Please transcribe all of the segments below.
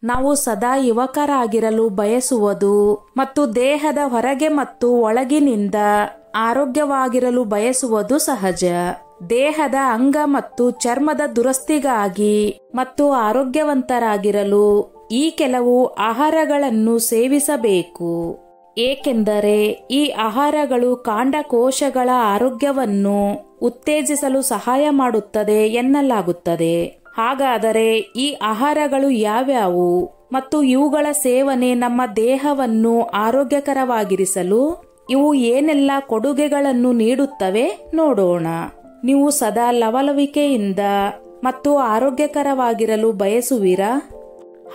ನಾವು ಸದಾ ಯುವಕರಾಗಿರಲು ಬಯಸುವುದು ಮತ್ತು ದೇಹದ ಹೊರಗೆ ಮತ್ತು ಒಳಗಿನಿಂದ ಆರೋಗ್ಯವಾಗಿರಲು ಬಯಸುವುದು ಸಹಜ. ದೇಹದ ಅಂಗ ಮತ್ತು ಚರ್ಮದ ದುರಸ್ತಿಗಾಗಿ ಮತ್ತು ಆರೋಗ್ಯವಂತರಾಗಿರಲು ಈ ಕೆಲವು ಆಹಾರಗಳನ್ನು ಸೇವಿಸಬೇಕು. ಏಕೆಂದರೆ ಈ ಆಹಾರಗಳು ಕಾಂಡಕೋಶಗಳ ಆರೋಗ್ಯವನ್ನು ಉತ್ತೇಜಿಸಲು ಸಹಾಯ ಮಾಡುತ್ತದೆ ಎನ್ನಲಾಗುತ್ತದೆ. ಹಾಗಾದರೆ ಈ ಆಹಾರಗಳು ಯಾವ್ಯಾವು ಮತ್ತು ಇವುಗಳ ಸೇವನೆ ನಮ್ಮ ದೇಹವನ್ನು ಆರೋಗ್ಯಕರವಾಗಿರಿಸಲು ಇವು ಏನೆಲ್ಲ ಕೊಡುಗೆಗಳನ್ನು ನೀಡುತ್ತವೆ ನೋಡೋಣ. ನೀವು ಸದಾ ಲವಲವಿಕೆಯಿಂದ ಮತ್ತು ಆರೋಗ್ಯಕರವಾಗಿರಲು ಬಯಸುವಿರಾ?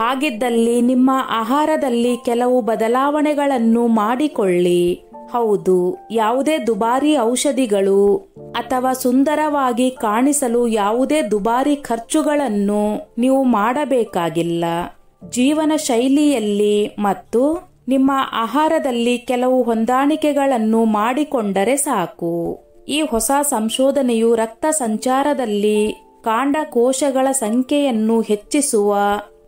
ಹಾಗಿದ್ದಲ್ಲಿ ನಿಮ್ಮ ಆಹಾರದಲ್ಲಿ ಕೆಲವು ಬದಲಾವಣೆಗಳನ್ನು ಮಾಡಿಕೊಳ್ಳಿ. ಹೌದು, ಯಾವುದೇ ದುಬಾರಿ ಔಷಧಿಗಳು ಅಥವಾ ಸುಂದರವಾಗಿ ಕಾಣಿಸಲು ಯಾವುದೇ ದುಬಾರಿ ಖರ್ಚುಗಳನ್ನು ನೀವು ಮಾಡಬೇಕಾಗಿಲ್ಲ. ಜೀವನ ಶೈಲಿಯಲ್ಲಿ ಮತ್ತು ನಿಮ್ಮ ಆಹಾರದಲ್ಲಿ ಕೆಲವು ಹೊಂದಾಣಿಕೆಗಳನ್ನು ಮಾಡಿಕೊಂಡರೆ ಸಾಕು. ಈ ಹೊಸ ಸಂಶೋಧನೆಯು ರಕ್ತ ಸಂಚಾರದಲ್ಲಿ ಕಾಂಡಕೋಶಗಳ ಸಂಖ್ಯೆಯನ್ನು ಹೆಚ್ಚಿಸುವ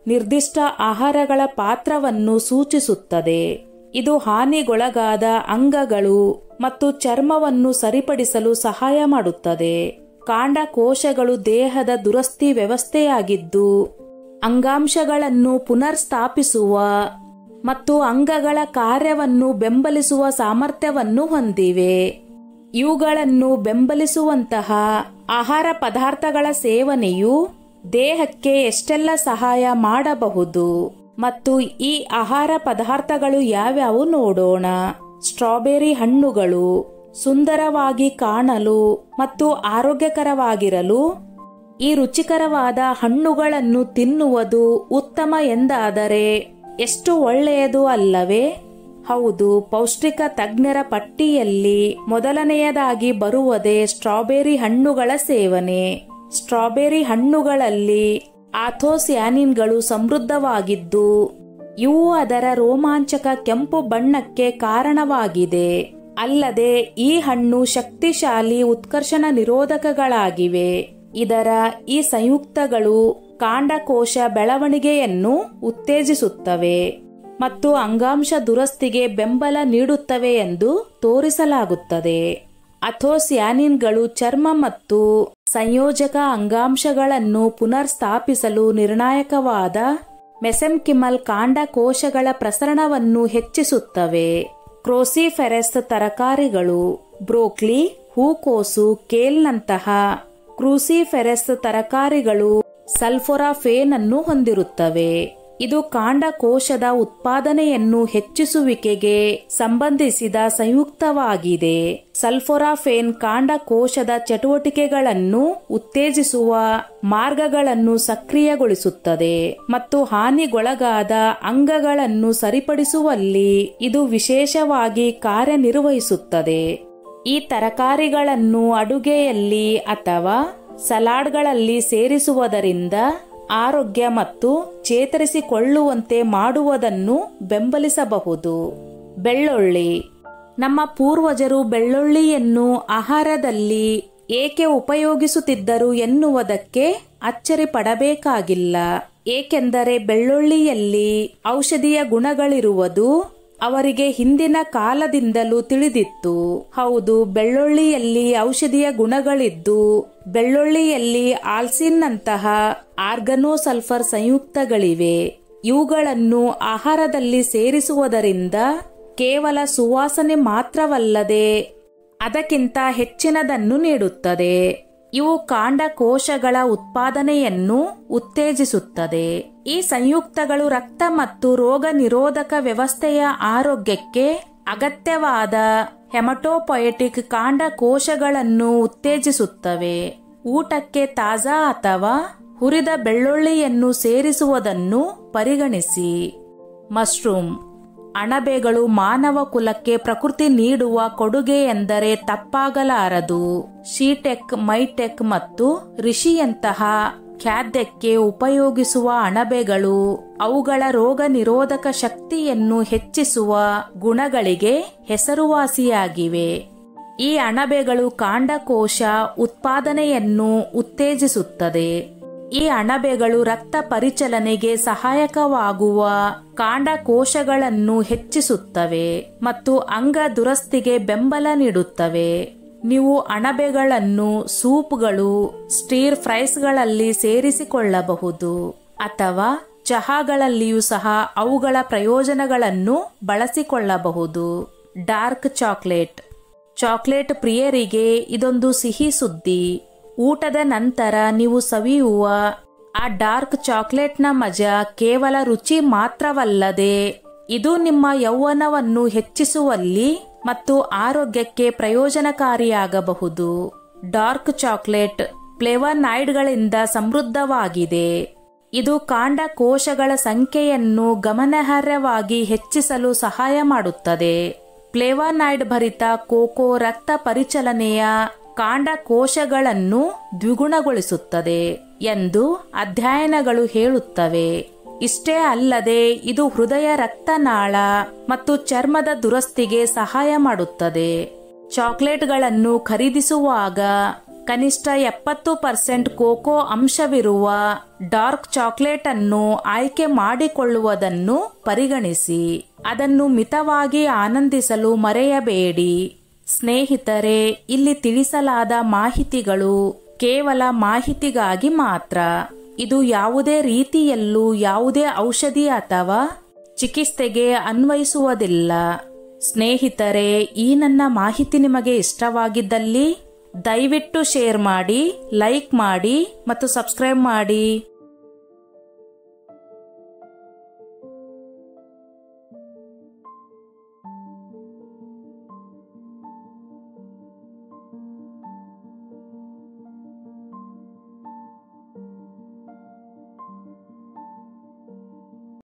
ನಿರ್ದಿಷ್ಟ ಆಹಾರಗಳ ಪಾತ್ರವನ್ನು ಸೂಚಿಸುತ್ತದೆ. ಇದು ಹಾನಿಗೊಳಗಾದ ಅಂಗಗಳು ಮತ್ತು ಚರ್ಮವನ್ನು ಸರಿಪಡಿಸಲು ಸಹಾಯ ಮಾಡುತ್ತದೆ. ಕಾಂಡಕೋಶಗಳು ದೇಹದ ದುರಸ್ತಿ ವ್ಯವಸ್ಥೆಯಾಗಿದ್ದು ಅಂಗಾಂಶಗಳನ್ನು ಪುನರ್ಸ್ಥಾಪಿಸುವ ಮತ್ತು ಅಂಗಗಳ ಕಾರ್ಯವನ್ನು ಬೆಂಬಲಿಸುವ ಸಾಮರ್ಥ್ಯವನ್ನು ಹೊಂದಿವೆ. ಇವುಗಳನ್ನು ಬೆಂಬಲಿಸುವಂತಹ ಆಹಾರ ಪದಾರ್ಥಗಳ ಸೇವನೆಯು ದೇಹಕ್ಕೆ ಎಷ್ಟೆಲ್ಲ ಸಹಾಯ ಮಾಡಬಹುದು ಮತ್ತು ಈ ಆಹಾರ ಪದಾರ್ಥಗಳು ಯಾವ್ಯಾವು ನೋಡೋಣ. ಸ್ಟ್ರಾಬೆರಿ ಹಣ್ಣುಗಳು ಸುಂದರವಾಗಿ ಕಾಣಲು ಮತ್ತು ಆರೋಗ್ಯಕರವಾಗಿರಲು ಈ ರುಚಿಕರವಾದ ಹಣ್ಣುಗಳನ್ನು ತಿನ್ನುವುದು ಉತ್ತಮ ಎಂದಾದರೆ ಎಷ್ಟು ಒಳ್ಳೆಯದು ಅಲ್ಲವೇ? ಹೌದು, ಪೌಷ್ಟಿಕ ತಜ್ಞರ ಪಟ್ಟಿಯಲ್ಲಿ ಮೊದಲನೆಯದಾಗಿ ಬರುವುದೇ ಸ್ಟ್ರಾಬೆರಿ ಹಣ್ಣುಗಳ ಸೇವನೆ. ಸ್ಟ್ರಾಬೆರಿ ಹಣ್ಣುಗಳಲ್ಲಿ ಆಥೋಸ್ಯಾನಿನ್ಗಳು ಸಮೃದ್ಧವಾಗಿದ್ದು ಇವು ಅದರ ರೋಮಾಂಚಕ ಕೆಂಪು ಬಣ್ಣಕ್ಕೆ ಕಾರಣವಾಗಿದೆ. ಅಲ್ಲದೆ ಈ ಹಣ್ಣು ಶಕ್ತಿಶಾಲಿ ಉತ್ಕರ್ಷಣ ನಿರೋಧಕಗಳಾಗಿವೆ. ಇದರ ಈ ಸಂಯುಕ್ತಗಳು ಕಾಂಡಕೋಶ ಬೆಳವಣಿಗೆಯನ್ನು ಉತ್ತೇಜಿಸುತ್ತವೆ ಮತ್ತು ಅಂಗಾಂಶ ದುರಸ್ತಿಗೆ ಬೆಂಬಲ ನೀಡುತ್ತವೆ ಎಂದು ತೋರಿಸಲಾಗುತ್ತದೆ. ಅಥೋಸ್ಯಾನಿನ್ಗಳು ಚರ್ಮ ಮತ್ತು ಸಂಯೋಜಕ ಅಂಗಾಂಶಗಳನ್ನು ಪುನರ್ಸ್ಥಾಪಿಸಲು ನಿರ್ಣಾಯಕವಾದ ಮೆಸೆಂಕಿಮಲ್ ಕಾಂಡಕೋಶಗಳ ಪ್ರಸರಣವನ್ನು ಹೆಚ್ಚಿಸುತ್ತವೆ. ಕ್ರೋಸಿಫೆರಸ್ ತರಕಾರಿಗಳು, ಬ್ರೋಕ್ಲಿ, ಹೂಕೋಸು, ಕೇಲ್ನಂತಹ ಕ್ರೂಸಿಫೆರಸ್ ತರಕಾರಿಗಳು ಸಲ್ಫೋರಾಫೇನ್ ಅನ್ನು ಹೊಂದಿರುತ್ತವೆ. ಇದು ಕಾಂಡಕೋಶದ ಉತ್ಪಾದನೆಯನ್ನು ಹೆಚ್ಚಿಸುವಿಕೆಗೆ ಸಂಬಂಧಿಸಿದ ಸಂಯುಕ್ತವಾಗಿದೆ. ಸಲ್ಫೋರಾಫೇನ್ ಕಾಂಡಕೋಶದ ಚಟುವಟಿಕೆಗಳನ್ನು ಉತ್ತೇಜಿಸುವ ಮಾರ್ಗಗಳನ್ನು ಸಕ್ರಿಯಗೊಳಿಸುತ್ತದೆ ಮತ್ತು ಹಾನಿಗೊಳಗಾದ ಅಂಗಗಳನ್ನು ಸರಿಪಡಿಸುವಲ್ಲಿ ಇದು ವಿಶೇಷವಾಗಿ ಕಾರ್ಯನಿರ್ವಹಿಸುತ್ತದೆ. ಈ ತರಕಾರಿಗಳನ್ನು ಅಡುಗೆಯಲ್ಲಿ ಅಥವಾ ಸಲಾಡ್ಗಳಲ್ಲಿ ಸೇರಿಸುವುದರಿಂದ ಆರೋಗ್ಯ ಮತ್ತು ಚೇತರಿಸಿಕೊಳ್ಳುವಂತೆ ಮಾಡುವುದನ್ನು ಬೆಂಬಲಿಸಬಹುದು. ಬೆಳ್ಳುಳ್ಳಿ. ನಮ್ಮ ಪೂರ್ವಜರು ಬೆಳ್ಳುಳ್ಳಿಯನ್ನು ಆಹಾರದಲ್ಲಿ ಏಕೆ ಉಪಯೋಗಿಸುತ್ತಿದ್ದರು ಎನ್ನುವುದಕ್ಕೆ ಅಚ್ಚರಿ ಪಡಬೇಕಾಗಿಲ್ಲ. ಏಕೆಂದರೆ ಬೆಳ್ಳುಳ್ಳಿಯಲ್ಲಿ ಔಷಧೀಯ ಗುಣಗಳಿರುವುದು ಅವರಿಗೆ ಹಿಂದಿನ ಕಾಲದಿಂದಲೂ ತಿಳಿದಿತ್ತು. ಹೌದು, ಬೆಳ್ಳುಳ್ಳಿಯಲ್ಲಿ ಔಷಧೀಯ ಗುಣಗಳಿದ್ದು ಬೆಳ್ಳುಳ್ಳಿಯಲ್ಲಿ ಆಲ್ಸಿನ್ನಂತಹ ಆರ್ಗನೋಸಲ್ಫರ್ ಸಂಯುಕ್ತಗಳಿವೆ. ಇವುಗಳನ್ನು ಆಹಾರದಲ್ಲಿ ಸೇರಿಸುವುದರಿಂದ ಕೇವಲ ಸುವಾಸನೆ ಮಾತ್ರವಲ್ಲದೆ ಅದಕ್ಕಿಂತ ಹೆಚ್ಚಿನದನ್ನು ನೀಡುತ್ತದೆ. ಇವು ಕಾಂಡಕೋಶಗಳ ಉತ್ಪಾದನೆಯನ್ನು ಉತ್ತೇಜಿಸುತ್ತದೆ. ಈ ಸಂಯುಕ್ತಗಳು ರಕ್ತ ಮತ್ತು ರೋಗ ನಿರೋಧಕ ವ್ಯವಸ್ಥೆಯ ಆರೋಗ್ಯಕ್ಕೆ ಅಗತ್ಯವಾದ ಹೆಮಟೋಪೊಯೆಟಿಕ್ ಕಾಂಡಕೋಶಗಳನ್ನು ಉತ್ತೇಜಿಸುತ್ತವೆ. ಊಟಕ್ಕೆ ತಾಜಾ ಅಥವಾ ಹುರಿದ ಬೆಳ್ಳುಳ್ಳಿಯನ್ನು ಸೇರಿಸುವುದನ್ನು ಪರಿಗಣಿಸಿ. ಮಶ್ರೂಮ್. ಅಣಬೆಗಳು ಮಾನವ ಕುಲಕ್ಕೆ ಪ್ರಕೃತಿ ನೀಡುವ ಕೊಡುಗೆ ಎಂದರೆ ತಪ್ಪಾಗಲಾರದು. ಶೀಟೆಕ್, ಮೈಟೆಕ್ ಮತ್ತು ರಿಷಿಯಂತಹ ಖಾದ್ಯಕ್ಕೆ ಉಪಯೋಗಿಸುವ ಅಣಬೆಗಳು ಅವುಗಳ ರೋಗ ನಿರೋಧಕ ಶಕ್ತಿಯನ್ನು ಹೆಚ್ಚಿಸುವ ಗುಣಗಳಿಗೆ ಹೆಸರುವಾಸಿಯಾಗಿವೆ. ಈ ಅಣಬೆಗಳು ಕಾಂಡಕೋಶ ಉತ್ಪಾದನೆಯನ್ನು ಉತ್ತೇಜಿಸುತ್ತದೆ. ಈ ಅಣಬೆಗಳು ರಕ್ತ ಪರಿಚಲನೆಗೆ ಸಹಾಯಕವಾಗುವ ಕಾಂಡಕೋಶಗಳನ್ನು ಹೆಚ್ಚಿಸುತ್ತವೆ ಮತ್ತು ಅಂಗ ದುರಸ್ತಿಗೆ ಬೆಂಬಲ ನೀಡುತ್ತವೆ. ನೀವು ಅಣಬೆಗಳನ್ನು ಸೂಪ್ಗಳು, ಸ್ಟೀರ್ ಫ್ರೈಸ್ಗಳಲ್ಲಿ ಸೇರಿಸಿಕೊಳ್ಳಬಹುದು ಅಥವಾ ಚಹಾಗಳಲ್ಲಿಯೂ ಸಹ ಅವುಗಳ ಪ್ರಯೋಜನಗಳನ್ನು ಬಳಸಿಕೊಳ್ಳಬಹುದು. ಡಾರ್ಕ್ ಚಾಕ್ಲೇಟ್ ಪ್ರಿಯರಿಗೆ ಇದೊಂದು ಸಿಹಿ ಸುದ್ದಿ. ಊಟದ ನಂತರ ನೀವು ಸವಿಯುವ ಆ ಡಾರ್ಕ್ ಚಾಕ್ಲೇಟ್ನ ಮಜಾ ಕೇವಲ ರುಚಿ ಮಾತ್ರವಲ್ಲದೆ ಇದು ನಿಮ್ಮ ಯೌವನವನ್ನು ಹೆಚ್ಚಿಸುವಲ್ಲಿ ಮತ್ತು ಆರೋಗ್ಯಕ್ಕೆ ಪ್ರಯೋಜನಕಾರಿಯಾಗಬಹುದು. ಡಾರ್ಕ್ ಚಾಕ್ಲೇಟ್ ಫ್ಲೇವನಾಯ್ಡ್ಗಳಿಂದ ಸಮೃದ್ಧವಾಗಿದೆ. ಇದು ಕಾಂಡಕೋಶಗಳ ಸಂಖ್ಯೆಯನ್ನು ಗಮನಾರ್ಹವಾಗಿ ಹೆಚ್ಚಿಸಲು ಸಹಾಯ ಮಾಡುತ್ತದೆ. ಫ್ಲೇವನಾಯ್ಡ್ ಭರಿತ ಕೋಕೋ ರಕ್ತ ಪರಿಚಲನೆಯ ಕಾಂಡಕೋಶಗಳನ್ನು ದ್ವಿಗುಣಗೊಳಿಸುತ್ತದೆ ಎಂದು ಅಧ್ಯಯನಗಳು ಹೇಳುತ್ತವೆ. ಇಷ್ಟೇ ಅಲ್ಲದೆ ಇದು ಹೃದಯ ರಕ್ತನಾಳ ಮತ್ತು ಚರ್ಮದ ದುರಸ್ತಿಗೆ ಸಹಾಯ ಮಾಡುತ್ತದೆ. ಚಾಕ್ಲೇಟ್ಗಳನ್ನು ಖರೀದಿಸುವಾಗ ಕನಿಷ್ಠ 70% ಕೋಕೋ ಅಂಶವಿರುವ ಡಾರ್ಕ್ ಚಾಕ್ಲೇಟ್ ಅನ್ನು ಆಯ್ಕೆ ಮಾಡಿಕೊಳ್ಳುವುದನ್ನು ಪರಿಗಣಿಸಿ. ಅದನ್ನು ಮಿತವಾಗಿ ಆನಂದಿಸಲು ಮರೆಯಬೇಡಿ. ಸ್ನೇಹಿತರೆ, ಇಲ್ಲಿ ತಿಳಿಸಲಾದ ಮಾಹಿತಿಗಳು ಕೇವಲ ಮಾಹಿತಿಗಾಗಿ ಮಾತ್ರ. ಇದು ಯಾವುದೇ ರೀತಿಯಲ್ಲೂ ಯಾವುದೇ ಔಷಧಿ ಅಥವಾ ಚಿಕಿತ್ಸೆಗೆ ಅನ್ವಯಿಸುವುದಿಲ್ಲ. ಸ್ನೇಹಿತರೆ, ಈ ನನ್ನ ಮಾಹಿತಿ ನಿಮಗೆ ಇಷ್ಟವಾಗಿದ್ದಲ್ಲಿ ದಯವಿಟ್ಟು ಶೇರ್ ಮಾಡಿ, ಲೈಕ್ ಮಾಡಿ ಮತ್ತು ಸಬ್ಸ್ಕ್ರೈಬ್ ಮಾಡಿ.